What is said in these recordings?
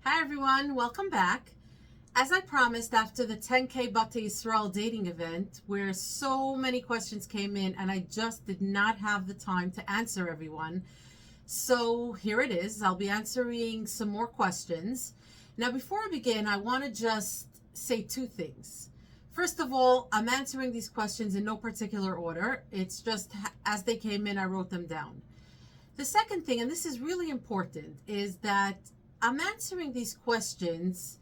Hi everyone, welcome back. As I promised after the 10K Batay Yisroel dating event, where so many questions came in and I just did not have the time to answer everyone. So here it is. I'll be answering some more questions. Now before I begin, I want to just say two things. First of all, I'm answering these questions in no particular order. It's just as they came in, I wrote them down. The second thing, and this is really important, is that I'm answering these questions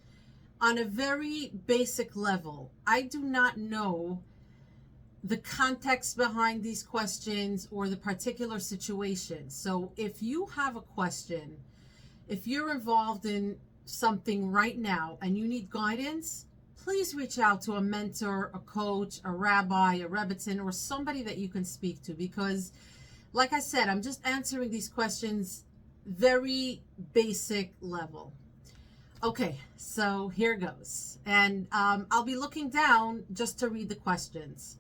on a very basic level. I do not know the context behind these questions or the particular situation. So if you have a question, if you're involved in something right now and you need guidance, please reach out to a mentor, a coach, a rabbi, a rebbitzin, or somebody that you can speak to, because like I said, I'm just answering these questions very basic level. Okay, so here goes. And I'll be looking down just to read the questions.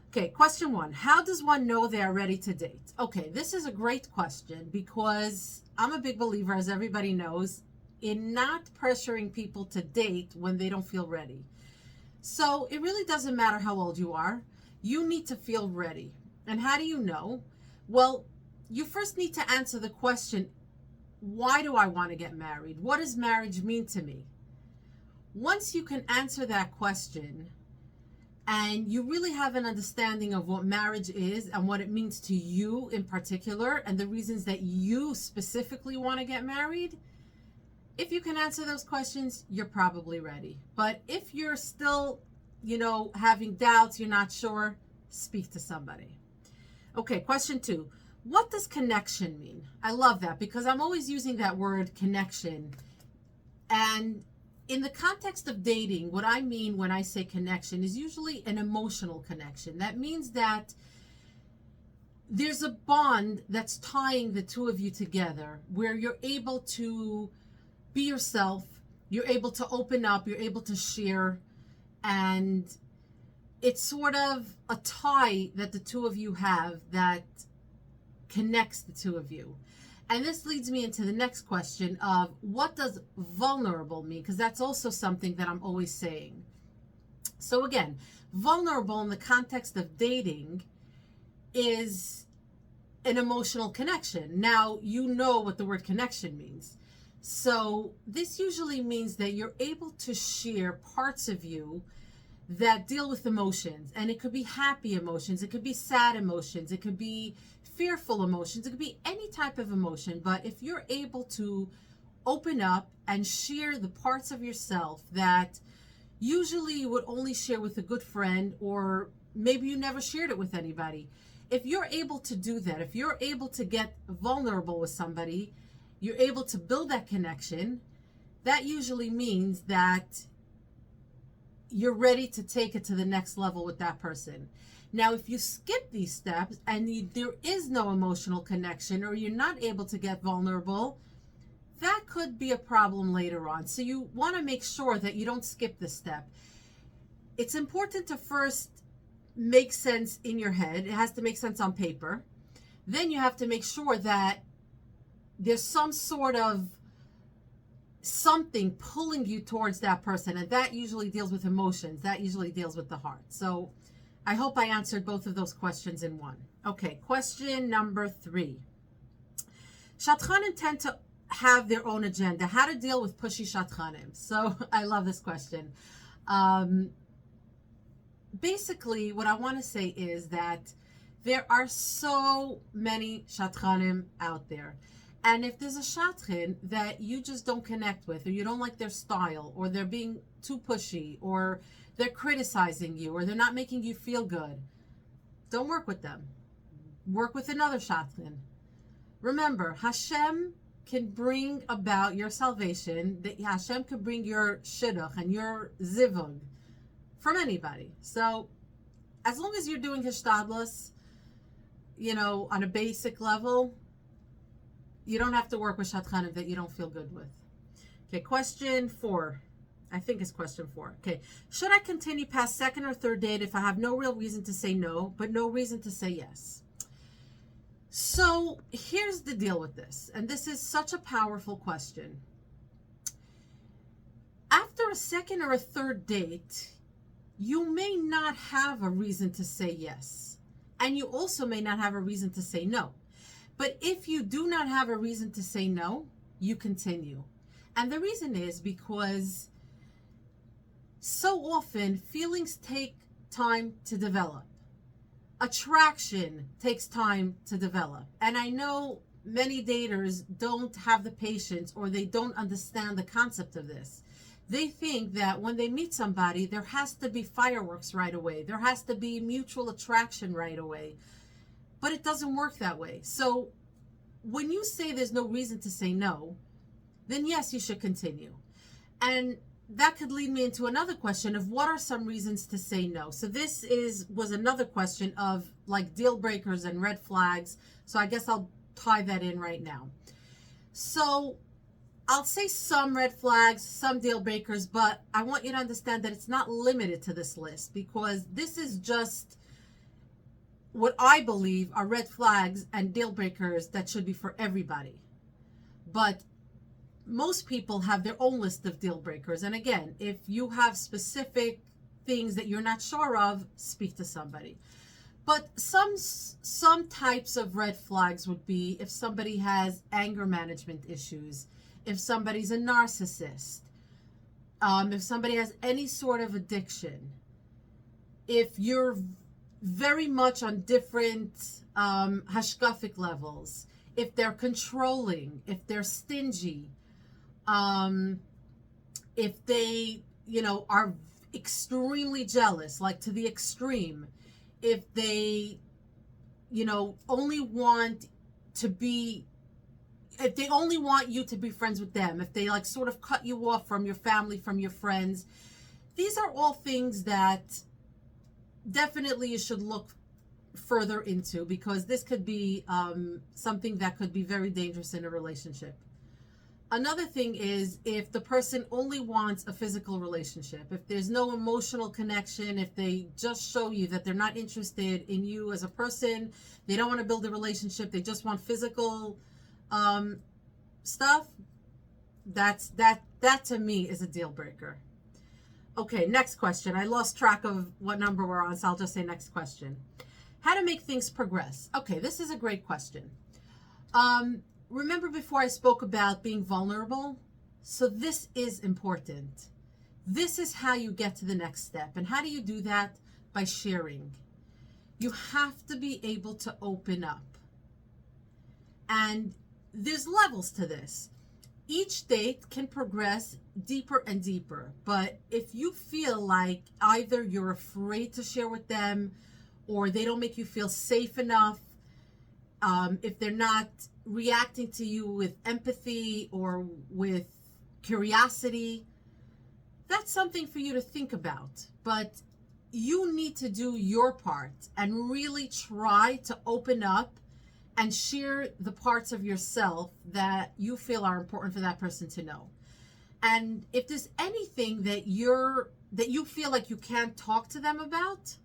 Okay, question one. How does one know they are ready to date? Okay, this is a great question because I'm a big believer, as everybody knows, in not pressuring people to date when they don't feel ready. So it really doesn't matter how old you are. You need to feel ready. And how do you know? Well, you first need to answer the question, why do I want to get married? What does marriage mean to me? Once you can answer that question and you really have an understanding of what marriage is and what it means to you in particular and the reasons that you specifically want to get married, if you can answer those questions, you're probably ready. But if you're still, having doubts, you're not sure, speak to somebody. Okay, question two. What does connection mean? I love that because I'm always using that word connection. And in the context of dating, what I mean when I say connection is usually an emotional connection. That means that there's a bond that's tying the two of you together where you're able to be yourself, you're able to open up, you're able to share, and it's sort of a tie that the two of you have that connects the two of you. And this leads me into the next question of what does vulnerable mean? Because that's also something that I'm always saying. So again, vulnerable in the context of dating is an emotional connection. Now, you know what the word connection means. So this usually means that you're able to share parts of you that deal with emotions, and it could be happy emotions, it could be sad emotions, it could be fearful emotions, it could be any type of emotion. But if you're able to open up and share the parts of yourself that usually you would only share with a good friend, or maybe you never shared it with anybody, if you're able to do that, if you're able to get vulnerable with somebody, you're able to build that connection, that usually means that you're ready to take it to the next level with that person. Now, if you skip these steps and there is no emotional connection, or you're not able to get vulnerable, that could be a problem later on. So you want to make sure that you don't skip this step. It's important to first make sense in your head. It has to make sense on paper. Then you have to make sure that there's some sort of something pulling you towards that person, and that usually deals with emotions, that usually deals with the heart. So I hope I answered both of those questions in one. Okay, question number 3. Shatchanim tend to have their own agenda. How to deal with pushy shatchanim. So I love this question. Basically, what I want to say is that there are so many shatchanim out there. And if there's a shatchan that you just don't connect with, or you don't like their style, or they're being too pushy, or they're criticizing you, or they're not making you feel good, don't work with them. Work with another shatchan. Remember, Hashem can bring about your salvation. That Hashem can bring your shidduch and your zivug from anybody. So as long as you're doing hishtadlus, on a basic level, you don't have to work with shatchanim that you don't feel good with. Okay, question 4. I think it's question 4. Okay, should I continue past second or third date if I have no real reason to say no, but no reason to say yes? So here's the deal with this, and this is such a powerful question. after a second or a third date, you may not have a reason to say yes. And you also may not have a reason to say no. But if you do not have a reason to say no, you continue. And the reason is because so often feelings take time to develop. Attraction takes time to develop. And I know many daters don't have the patience, or they don't understand the concept of this. They think that when they meet somebody, there has to be fireworks right away. There has to be mutual attraction right away. But it doesn't work that way. So when you say there's no reason to say no, then yes, you should continue. And that could lead me into another question of what are some reasons to say no. So this was another question of like deal breakers and red flags. So I guess I'll tie that in right now. So I'll say some red flags, some deal breakers, but I want you to understand that it's not limited to this list, because this is just what I believe are red flags and deal breakers that should be for everybody. But most people have their own list of deal breakers. And again, if you have specific things that you're not sure of, speak to somebody. But some types of red flags would be if somebody has anger management issues, if somebody's a narcissist, if somebody has any sort of addiction, if you're very much on different hashkafic levels, if they're controlling, if they're stingy, if they, are extremely jealous, like to the extreme, if they, only want to be, if they only want you to be friends with them, if they like sort of cut you off from your family, from your friends, these are all things that definitely you should look further into, because this could be something that could be very dangerous in a relationship. Another thing is if the person only wants a physical relationship, if there's no emotional connection, if they just show you that they're not interested in you as a person, they don't want to build a relationship, they just want physical stuff, that to me is a deal breaker. Okay, next question. I lost track of what number we're on, so I'll just say next question. How to make things progress. Okay, this is a great question. Remember before I spoke about being vulnerable? So this is important. This is how you get to the next step. And how do you do that? By sharing. You have to be able to open up. And there's levels to this. Each date can progress deeper and deeper. But if you feel like either you're afraid to share with them, or they don't make you feel safe enough, if they're not reacting to you with empathy or with curiosity, that's something for you to think about. But you need to do your part and really try to open up and share the parts of yourself that you feel are important for that person to know. And if there's anything that you feel like you can't talk to them about,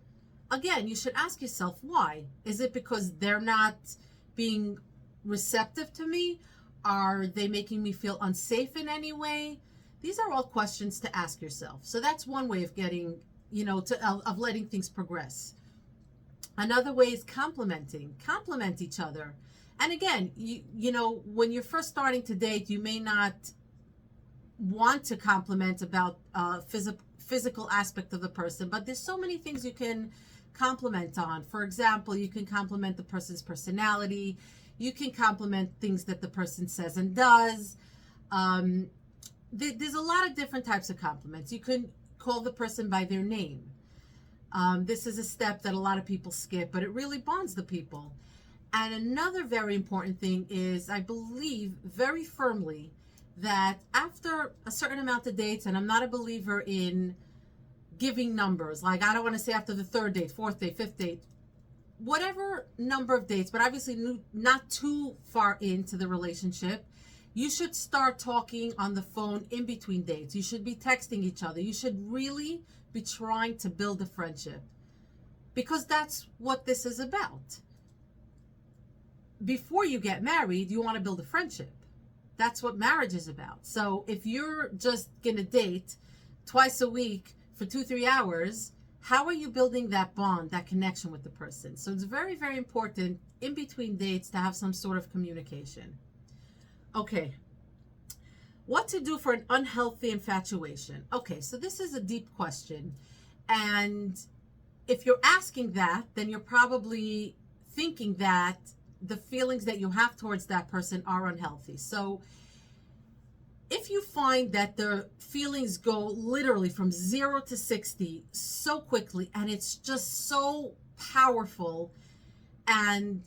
again, you should ask yourself, why? Is it because they're not being receptive to me? Are they making me feel unsafe in any way? These are all questions to ask yourself. So that's one way of getting, of letting things progress. Another way is complimenting. Compliment each other. And again, when you're first starting to date, you may not want to compliment about physical aspect of the person, but there's so many things you can compliment on. For example, you can compliment the person's personality. You can compliment things that the person says and does. There's a lot of different types of compliments. You can call the person by their name. This is a step that a lot of people skip, but it really bonds the people. And another very important thing is, I believe very firmly that after a certain amount of dates, and I'm not a believer in giving numbers, like I don't want to say after the third date, fourth date, fifth date, whatever number of dates, but obviously not too far into the relationship, you should start talking on the phone in between dates. You should be texting each other. You should really be trying to build a friendship, because that's what this is about. Before you get married, you want to build a friendship. That's what marriage is about. So if you're just going to date twice a week for 2-3 hours, how are you building that bond, that connection with the person? So it's very, very important in between dates to have some sort of communication. Okay. What to do for an unhealthy infatuation? Okay, so this is a deep question. And if you're asking that, then you're probably thinking that the feelings that you have towards that person are unhealthy. So if you find that the feelings go literally from 0 to 60 so quickly, and it's just so powerful, and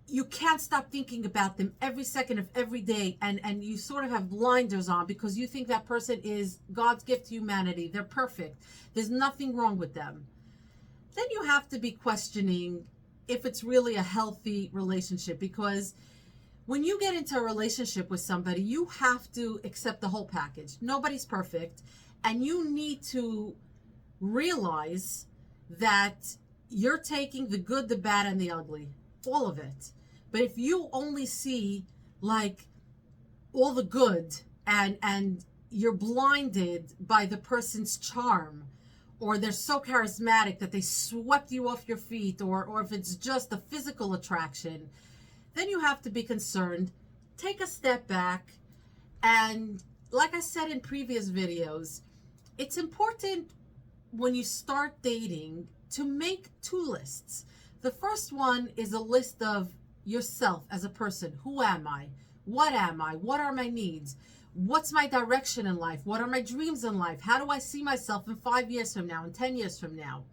you can't stop thinking about them every second of every day, and you sort of have blinders on because you think that person is God's gift to humanity, they're perfect, there's nothing wrong with them, then you have to be questioning if it's really a healthy relationship. Because when you get into a relationship with somebody, you have to accept the whole package. Nobody's perfect, and you need to realize that you're taking the good, the bad, and the ugly, all of it. But if you only see like all the good, and you're blinded by the person's charm, or they're so charismatic that they swept you off your feet, or if it's just a physical attraction, then you have to be concerned. Take a step back. And like I said in previous videos, it's important when you start dating to make 2 lists. The first one is a list of yourself as a person. Who am I? What am I? What are my needs? What's my direction in life? What are my dreams in life? How do I see myself in 5 years from now, in 10 years from now?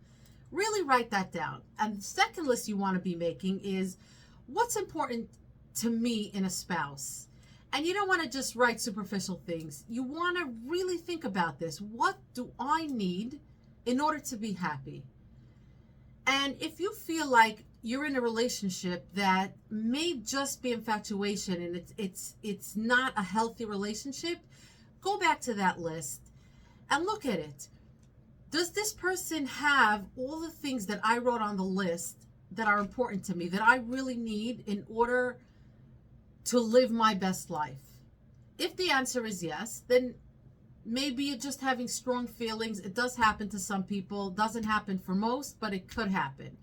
Really write that down. And the second list you want to be making is, what's important to me in a spouse? And you don't want to just write superficial things. You want to really think about this. What do I need in order to be happy? And if you feel like you're in a relationship that may just be infatuation and it's not a healthy relationship, go back to that list and look at it. Does this person have all the things that I wrote on the list that are important to me, that I really need in order to live my best life? If the answer is yes, then maybe you're just having strong feelings. It does happen to some people. Doesn't happen for most, but it could happen.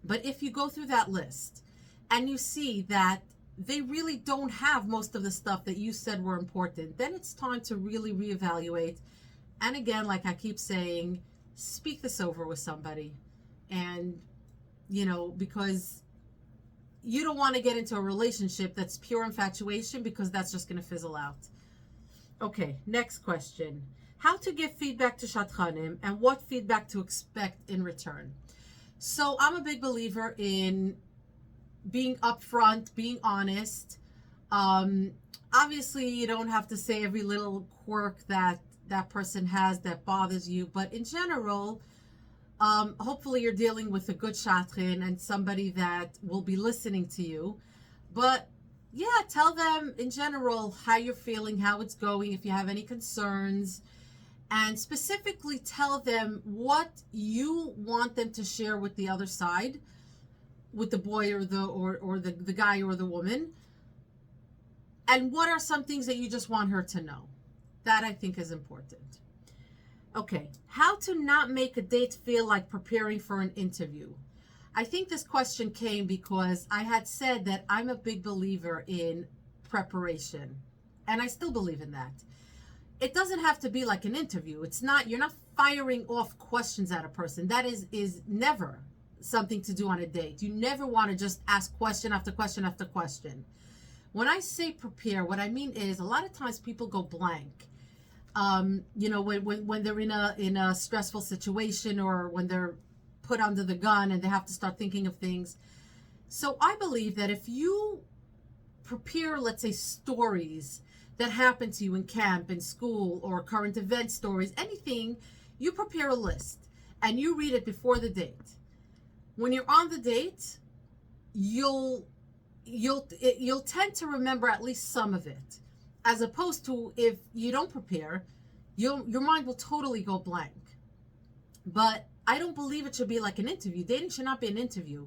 But if you go through that list and you see that they really don't have most of the stuff that you said were important, then it's time to really reevaluate. And again, like I keep saying, speak this over with somebody. And, because you don't want to get into a relationship that's pure infatuation, because that's just going to fizzle out. Okay, next question. How to give feedback to Shadchanim and what feedback to expect in return. So I'm a big believer in being upfront, being honest. Obviously, you don't have to say every little quirk that person has that bothers you, but in general, hopefully you're dealing with a good shadchan and somebody that will be listening to you. But yeah, tell them in general how you're feeling, how it's going, if you have any concerns, and specifically tell them what you want them to share with the other side, with the boy or the guy or the woman, and what are some things that you just want her to know. That I think is important. Okay, how to not make a date feel like preparing for an interview. I think this question came because I had said that I'm a big believer in preparation, and I still believe in that. It doesn't have to be like an interview. You're not firing off questions at a person. That is never something to do on a date. You never want to just ask question after question after question. When I say prepare, what I mean is a lot of times people go blank. When they're in a stressful situation, or when they're put under the gun and they have to start thinking of things. So I believe that if you prepare, let's say, stories that happen to you in camp, in school, or current event stories, anything, you prepare a list and you read it before the date. When you're on the date, you'll tend to remember at least some of it, as opposed to if you don't prepare, your mind will totally go blank. But I don't believe it should be like an interview. Dating should not be an interview.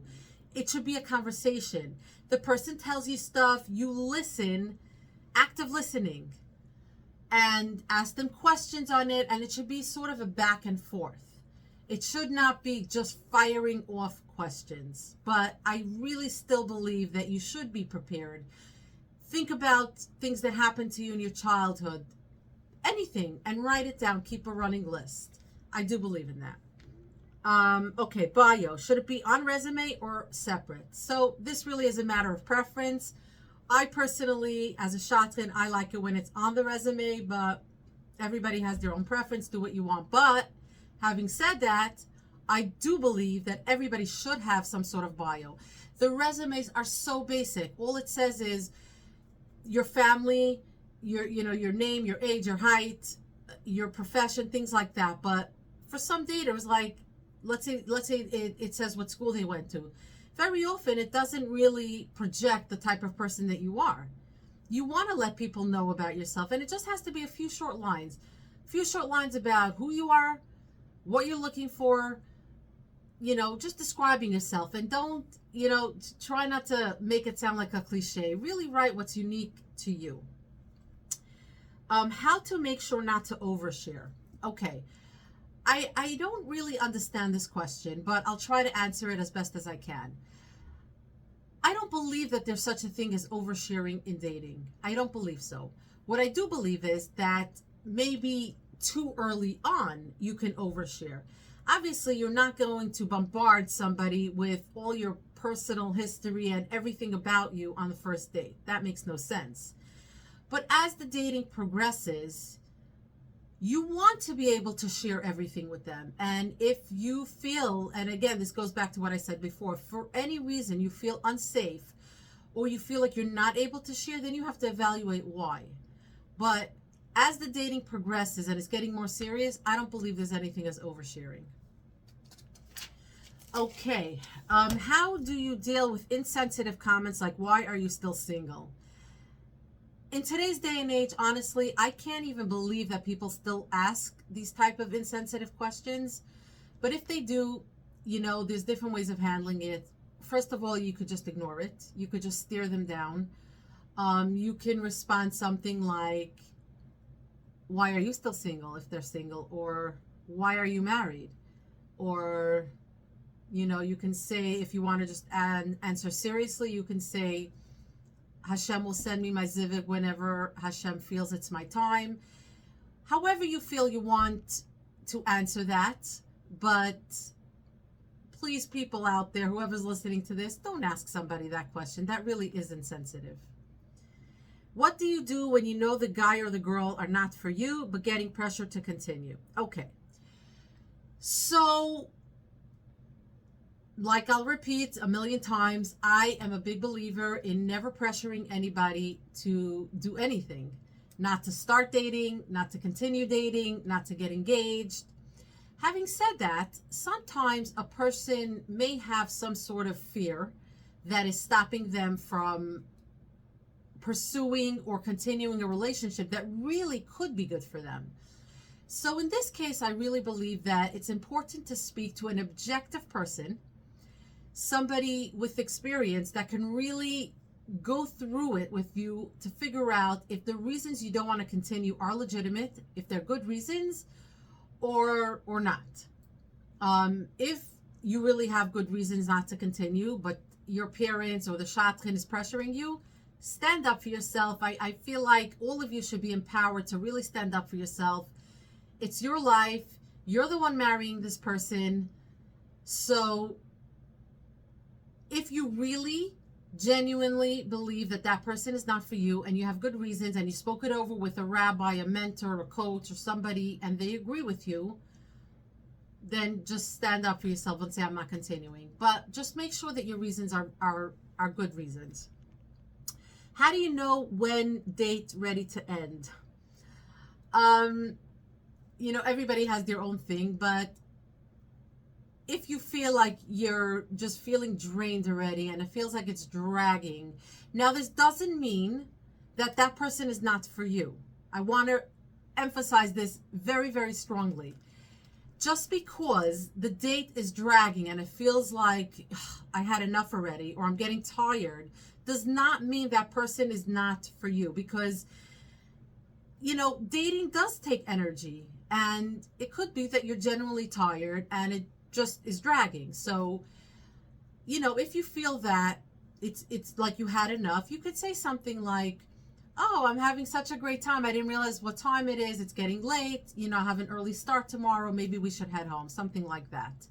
It should be a conversation. The person tells you stuff, you listen, active listening. and ask them questions on it, and it should be sort of a back and forth. It should not be just firing off questions, but I really still believe that you should be prepared. Think about things that happened to you in your childhood, anything, and write it down. Keep a running list. I do believe in that. Okay, bio. Should it be on resume or separate? So this really is a matter of preference. I personally, as a shadchan, I like it when it's on the resume, but everybody has their own preference. Do what you want. But having said that, I do believe that everybody should have some sort of bio. The resumes are so basic. All it says is your family, your name, your age, your height, your profession, things like that. But for some daters, like let's say it says what school they went to. Very often it doesn't really project the type of person that you are. You want to let people know about yourself, and it just has to be a few short lines. A few short lines about who you are, what you're looking for, just describing yourself. And don't, try not to make it sound like a cliche. Really write what's unique to you. How to make sure not to overshare. Okay. I don't really understand this question, but I'll try to answer it as best as I can. I don't believe that there's such a thing as oversharing in dating. I don't believe so. What I do believe is that maybe too early on you can overshare. Obviously, you're not going to bombard somebody with all your personal history and everything about you on the first date. That makes no sense. But as the dating progresses, you want to be able to share everything with them. And if you feel, and again, this goes back to what I said before, for any reason you feel unsafe or you feel like you're not able to share, then you have to evaluate why. But as the dating progresses and it's getting more serious, I don't believe there's anything as oversharing. Okay, how do you deal with insensitive comments like, why are you still single? In today's day and age, honestly, I can't even believe that people still ask these type of insensitive questions. But if they do, there's different ways of handling it. First of all, you could just ignore it. You could just stare them down. You can respond something like, why are you still single if they're single? Or why are you married? Or, you can say, if you want to just answer seriously, you can say, Hashem will send me my zivug whenever Hashem feels it's my time. However you feel you want to answer that. But please, people out there, whoever's listening to this, don't ask somebody that question. That really is insensitive. What do you do when you know the guy or the girl are not for you, but getting pressure to continue? Okay. So, like I'll repeat a million times, I am a big believer in never pressuring anybody to do anything. Not to start dating, not to continue dating, not to get engaged. Having said that, sometimes a person may have some sort of fear that is stopping them from pursuing or continuing a relationship that really could be good for them. So in this case, I really believe that it's important to speak to an objective person, somebody with experience that can really go through it with you to figure out if the reasons you don't want to continue are legitimate, if they're good reasons or not. If you really have good reasons not to continue, but your parents or the shadchan is pressuring you, stand up for yourself. I feel like all of you should be empowered to really stand up for yourself. It's your life. You're the one marrying this person. So if you really genuinely believe that that person is not for you and you have good reasons and you spoke it over with a rabbi, a mentor, a coach, or somebody, and they agree with you, then just stand up for yourself and say, I'm not continuing. But just make sure that your reasons are good reasons. How do you know when date ready to end? Everybody has their own thing, but if you feel like you're just feeling drained already and it feels like it's dragging, now this doesn't mean that that person is not for you. I want to emphasize this very, very strongly. Just because the date is dragging and it feels like I had enough already or I'm getting tired does not mean that person is not for you, because dating does take energy, and it could be that you're genuinely tired and it just is dragging. So, if you feel that it's like you had enough, you could say something like, "Oh, I'm having such a great time. I didn't realize what time it is. It's getting late. I have an early start tomorrow. Maybe we should head home." Something like that.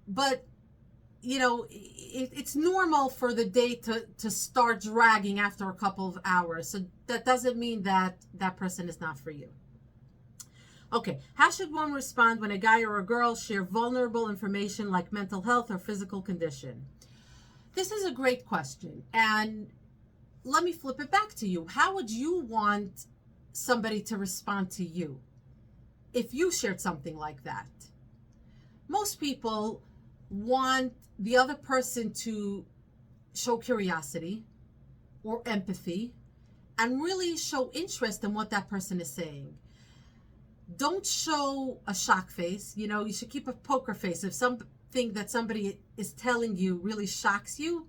But it's normal for the day to start dragging after a couple of hours. So that doesn't mean that that person is not for you. Okay, how should one respond when a guy or a girl share vulnerable information like mental health or physical condition? This is a great question. And let me flip it back to you. How would you want somebody to respond to you if you shared something like that? Most people want the other person to show curiosity or empathy and really show interest in what that person is saying. Don't show a shock face. You should keep a poker face. If something that somebody is telling you really shocks you,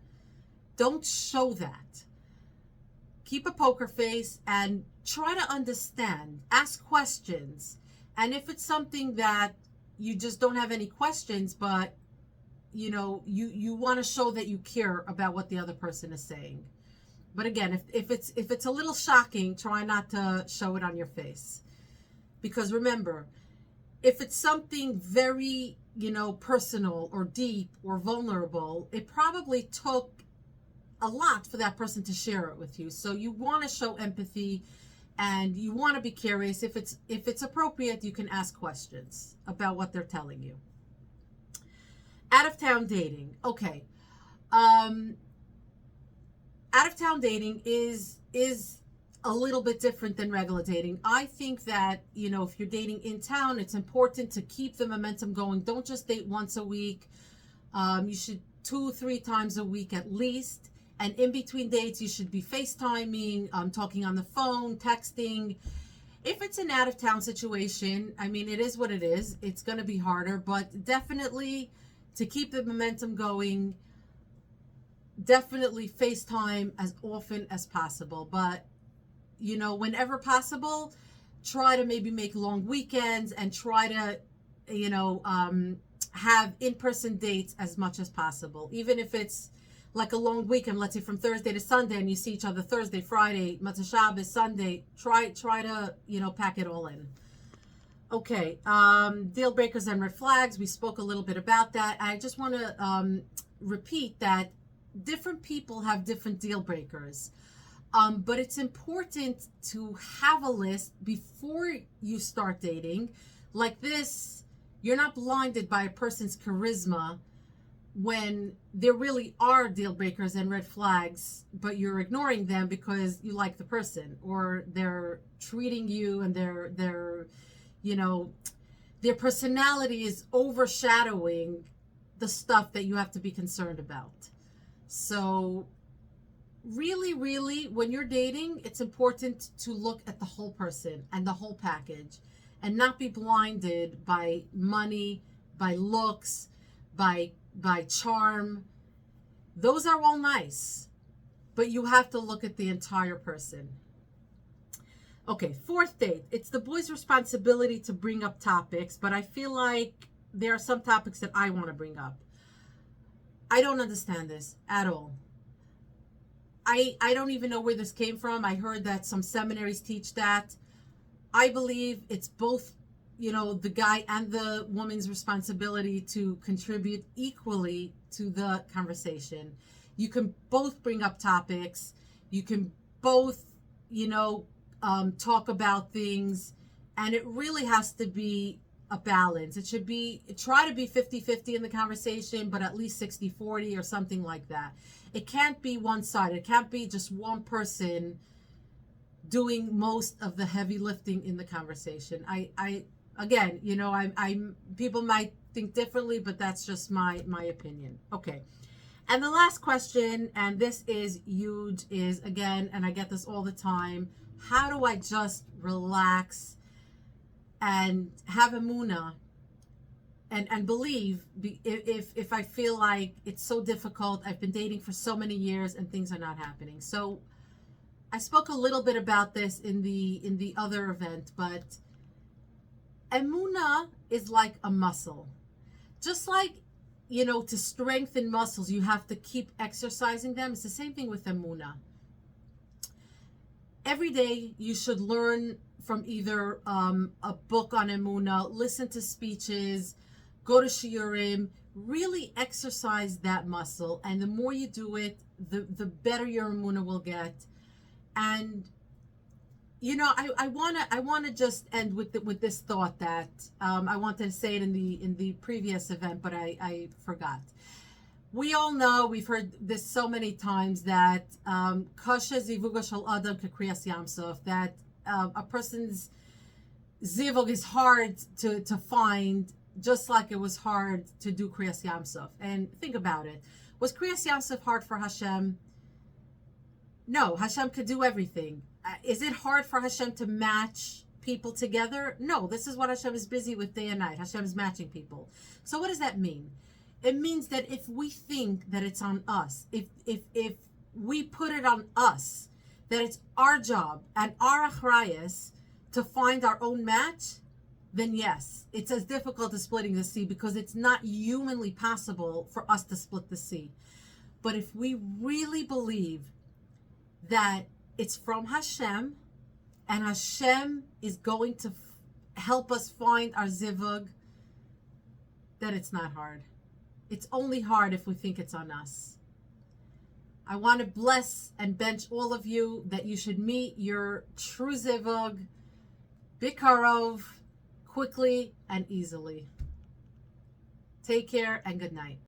don't show that. Keep a poker face and try to understand. Ask questions. And if it's something that you just don't have any questions, but you want to show that you care about what the other person is saying. But again, if it's a little shocking, try not to show it on your face. Because remember, if it's something very, personal or deep or vulnerable, it probably took a lot for that person to share it with you. So you want to show empathy and you want to be curious. If it's appropriate, you can ask questions about what they're telling you. Out of town dating. Okay. Out of town dating is a little bit different than regular dating. I think that, if you're dating in town, it's important to keep the momentum going. Don't just date once a week. You should 2-3 times a week at least. And in between dates, you should be FaceTiming, talking on the phone, texting. If it's an out of town situation, it is what it is. It's going to be harder, but definitely to keep the momentum going, definitely FaceTime as often as possible. But, whenever possible, try to maybe make long weekends and try to, have in-person dates as much as possible. Even if it's like a long weekend, let's say from Thursday to Sunday, and you see each other Thursday, Friday, Motzei Shabbos, Sunday, try to, pack it all in. Okay, deal breakers and red flags. We spoke a little bit about that. I just want to repeat that different people have different deal breakers. But it's important to have a list before you start dating. Like this, you're not blinded by a person's charisma when there really are deal breakers and red flags, but you're ignoring them because you like the person, or they're treating you and their personality is overshadowing the stuff that you have to be concerned about. So really, really, when you're dating, it's important to look at the whole person and the whole package and not be blinded by money, by looks, by charm. Those are all nice, but you have to look at the entire person. Okay, 4th date. It's the boy's responsibility to bring up topics, but I feel like there are some topics that I want to bring up. I don't understand this at all. I don't even know where this came from. I heard that some seminaries teach that. I believe it's both, the guy and the woman's responsibility to contribute equally to the conversation. You can both bring up topics. You can both, talk about things. And it really has to be a balance. It should be, try to be 50-50 in the conversation, but at least 60-40 or something like that. It can't be one-sided. It can't be just one person doing most of the heavy lifting in the conversation. Again, I'm people might think differently, but that's just my opinion. Okay. And the last question, and this is huge, is again, and I get this all the time, how do I just relax and have emunah and believe if I feel like it's so difficult, I've been dating for so many years and things are not happening. So I spoke a little bit about this in the other event, but Emunah is like a muscle. Just like, to strengthen muscles, you have to keep exercising them. It's the same thing with Emunah. Every day you should learn from either a book on Emunah, listen to speeches, go to shiurim, really exercise that muscle. And the more you do it, the better your Emunah will get. And I wanna just end with this thought that I wanted to say it in the previous event, but I forgot. We all know, we've heard this so many times, that kasha zivuga shel adam kekriyas yamsuf, that a person's zivug is hard to find, just like it was hard to do kriyas yamsuf. And think about it. Was kriyas yamsuf hard for Hashem? No, Hashem could do everything. Is it hard for Hashem to match people together? No, this is what Hashem is busy with day and night. Hashem is matching people. So what does that mean? It means that if we think that it's on us, if we put it on us, that it's our job and our achrayas to find our own match, then yes, it's as difficult as splitting the sea, because it's not humanly possible for us to split the sea. But if we really believe that it's from Hashem, and Hashem is going to help us find our zivug, then it's not hard. It's only hard if we think it's on us. I want to bless and bench all of you that you should meet your true zivug, bikarov, quickly and easily. Take care and good night.